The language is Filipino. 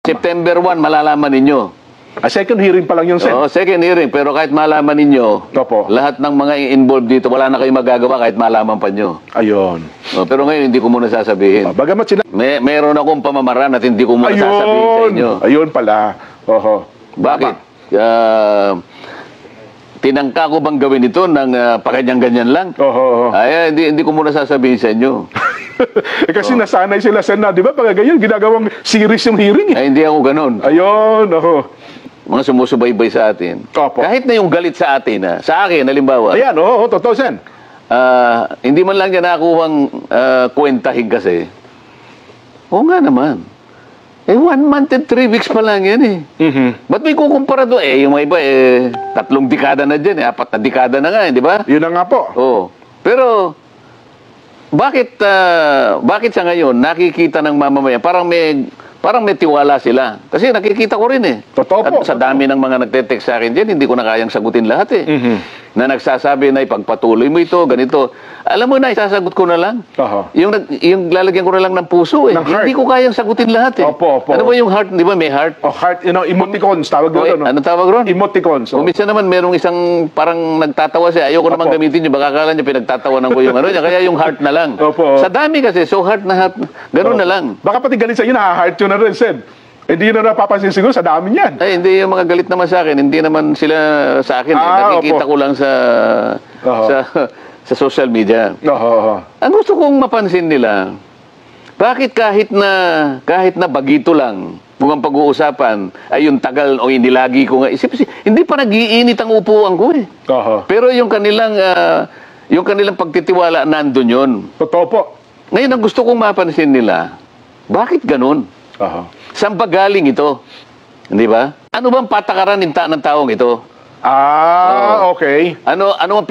September 1, malalaman ninyo. Second hearing pa lang yun, Sen. Oo, second hearing. Pero kahit malaman ninyo, Opo. lahat ng mga involved dito, wala na kayong magagawa kahit malaman pa nyo. Ayun. Pero ngayon, hindi ko muna sasabihin. Bagamat sila... Meron akong pamamaraan at hindi ko muna sasabihin sa inyo. Ayun pala. Oho. Bakit? Tinangka ko bang gawin ito ng paganyan-ganyan lang? Oho. Ay, hindi ko muna sasabihin sa inyo. Kasi nasanay sila, Sen, na, di ba? Pag ganyan, ginagawang series yung hearing. Ay, hindi ako ganun. Ayun, oho. Mga sumusubaybay sa atin. Opo. Kahit na yung galit sa atin, sa akin, halimbawa. Ayan, oo, totoo, Sen. Hindi man lang niya nakuhang kwentahin kasi. Oo nga naman. 1 month and 3 weeks pa lang yan eh. Ba't may kukumpara doon? Yung mga iba, 3 dekada na dyan, 4 na dekada na nga, di ba? Yun na nga po. Oo. Pero, bakit sa ngayon, nakikita ng mamamayan, parang may tiwala sila. Kasi nakikita ko rin eh. Totoo po. At sa dami ng mga nagte-text sa akin dyan, hindi ko na kayang sagutin lahat eh. Na nagsasabi na ipagpatuloy mo ito, ganito. Alam mo na, isasagot ko na lang. Yung lalagyan ko na lang ng puso eh. Hindi ko kayang sagutin lahat eh. Opo. Ano ba yung heart? Di ba may heart? Heart, emoticons, tawag doon. Anong tawag ron? Emoticons. Minsan naman merong isang parang nagtatawa siya. Ayoko naman gamitin yung baka akala niya pinagtatawanan ko yung ano niya. Kaya yung heart na lang. Opo. Sa dami kasi, so heart na heart. Ganun na lang. Baka pati galit sa inyo, na-heart yun na rin, Sen. Hindi na napapansin siguro sa dami niyan. Ay, hindi yung mga galit naman sa akin. Hindi naman sila sa akin. Nakikita ko lang sa social media. Ang gusto kong mapansin nila, bakit kahit na bagito lang, kung ang pag-uusapan ay yung tagal o inilagi ko nga, hindi pa nag-iinit ang upuan ko eh. Pero yung kanilang pagtitiwala nandun yun. Totoo po. Ngayon, ang gusto kong mapansin nila, bakit ganun? Saan ba galing ito? Hindi ba? Ano bang patakaran ng taong ito? Okay. Ano ang